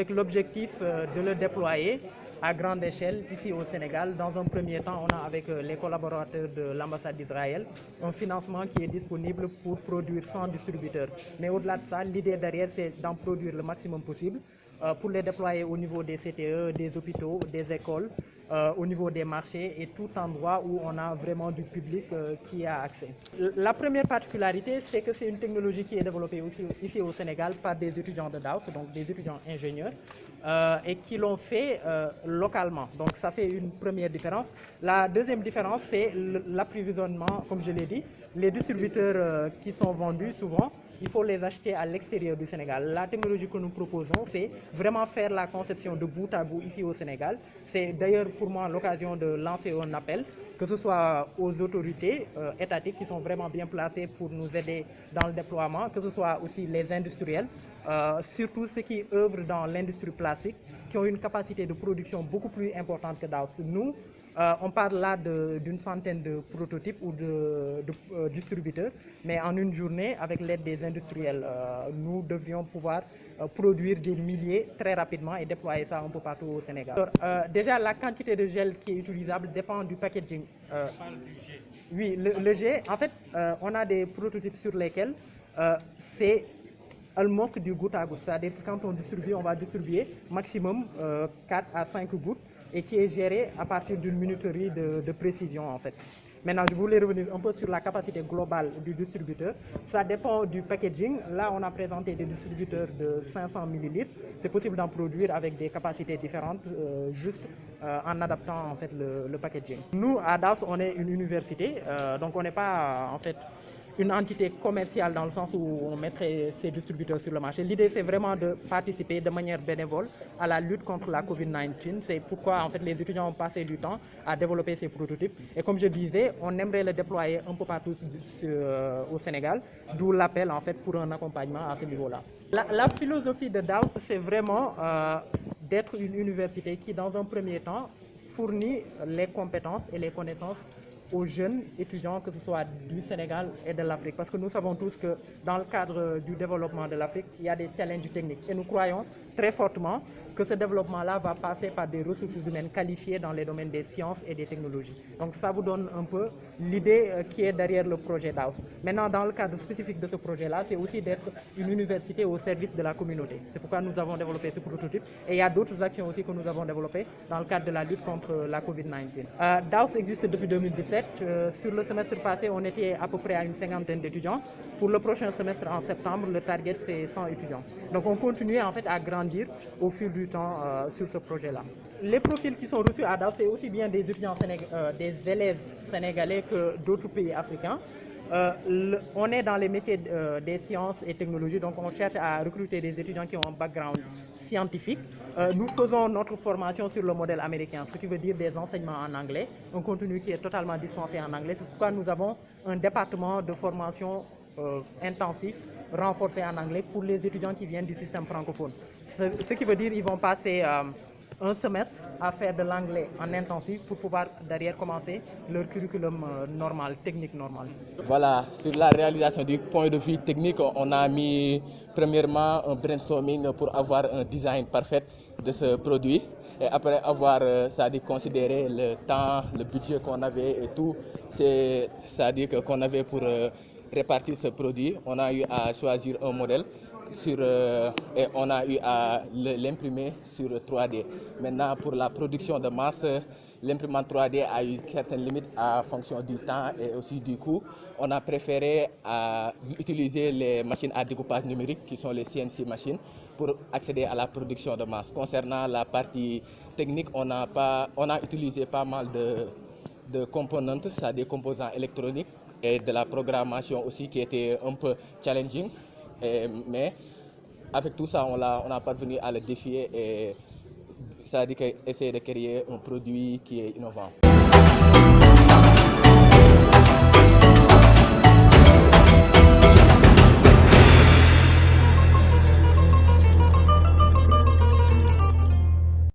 avec l'objectif de le déployer à grande échelle ici au Sénégal. Dans un premier temps, on a avec les collaborateurs de l'ambassade d'Israël un financement qui est disponible pour produire 100 distributeurs. Mais au-delà de ça, l'idée derrière, c'est d'en produire le maximum possible pour les déployer au niveau des CTE, des hôpitaux, des écoles, au niveau des marchés et tout endroit où on a vraiment du public qui a accès. La première particularité, c'est que c'est une technologie qui est développée ici au Sénégal par des étudiants de DAOS, donc des étudiants ingénieurs, et qui l'ont fait localement. Donc ça fait une première différence. La deuxième différence, c'est l'approvisionnement, comme je l'ai dit. Les distributeurs qui sont vendus souvent, il faut les acheter à l'extérieur du Sénégal. La technologie que nous proposons, c'est vraiment faire la conception de bout à bout ici au Sénégal. C'est d'ailleurs pour moi l'occasion de lancer un appel, que ce soit aux autorités étatiques qui sont vraiment bien placées pour nous aider dans le déploiement, que ce soit aussi les industriels, surtout ceux qui œuvrent dans l'industrie plastique, qui ont une capacité de production beaucoup plus importante que DAOS. Nous, on parle là d'une centaine de prototypes ou de distributeurs, mais en une journée, avec l'aide des industriels, nous devions pouvoir produire des milliers très rapidement et déployer ça un peu partout au Sénégal. Alors, déjà, la quantité de gel qui est utilisable dépend du packaging. Oui, le jet, en fait, on a des prototypes sur lesquels c'est almost du goutte à goutte. C'est-à-dire que quand on distribue, on va distribuer maximum 4 à 5 gouttes et qui est géré à partir d'une minuterie de précision en fait. Maintenant, je voulais revenir un peu sur la capacité globale du distributeur. Ça dépend du packaging. Là, on a présenté des distributeurs de 500 ml. C'est possible d'en produire avec des capacités différentes, juste en adaptant en fait le packaging. Nous, à DAOS, on est une université, donc on n'est pas en fait une entité commerciale dans le sens où on mettrait ces distributeurs sur le marché. L'idée, c'est vraiment de participer de manière bénévole à la lutte contre la COVID-19. C'est pourquoi en fait, les étudiants ont passé du temps à développer ces prototypes. Et comme je disais, on aimerait le déployer un peu partout au Sénégal, d'où l'appel en fait, pour un accompagnement à ce niveau-là. La philosophie de DAOS, c'est vraiment d'être une université qui, dans un premier temps, fournit les compétences et les connaissances aux jeunes étudiants, que ce soit du Sénégal et de l'Afrique. Parce que nous savons tous que dans le cadre du développement de l'Afrique, il y a des challenges techniques. Et nous croyons très fortement que ce développement-là va passer par des ressources humaines qualifiées dans les domaines des sciences et des technologies. Donc ça vous donne un peu l'idée qui est derrière le projet DAOS. Maintenant, dans le cadre spécifique de ce projet-là, c'est aussi d'être une université au service de la communauté. C'est pourquoi nous avons développé ce prototype. Et il y a d'autres actions aussi que nous avons développées dans le cadre de la lutte contre la COVID-19. DAOS existe depuis 2017. Sur le semestre passé, on était à peu près à une cinquantaine d'étudiants. Pour le prochain semestre, en septembre, le target, c'est 100 étudiants. Donc on continue en fait à grandir au fil du temps sur ce projet-là. Les profils qui sont reçus à DAOS, c'est aussi bien des étudiants des élèves sénégalais que d'autres pays africains. On est dans les métiers des sciences et technologies, donc on cherche à recruter des étudiants qui ont un background scientifique. Nous faisons notre formation sur le modèle américain, ce qui veut dire des enseignements en anglais, un contenu qui est totalement dispensé en anglais. C'est pourquoi nous avons un département de formation intensif, renforcé en anglais pour les étudiants qui viennent du système francophone. Ce qui veut dire qu'ils vont passer un semestre à faire de l'anglais en intensif pour pouvoir derrière commencer leur curriculum normal, technique normal. Voilà, sur la réalisation du point de vue technique, on a mis premièrement un brainstorming pour avoir un design parfait de ce produit. Et après avoir considéré le temps, le budget qu'on avait et tout, c'est-à-dire qu'on avait pour répartir ce produit, on a eu à choisir un modèle et on a eu à l'imprimer sur 3D. Maintenant, pour la production de masse, l'imprimante 3D a eu certaines limites en fonction du temps et aussi du coût. On a préféré utiliser les machines à découpage numérique qui sont les CNC machines pour accéder à la production de masse. Concernant la partie technique, on a utilisé pas mal de composantes, c'est-à-dire des composants électroniques et de la programmation aussi qui était un peu challenging. Mais avec tout ça, on a parvenu à le défier et c'est-à-dire essayer de créer un produit qui est innovant.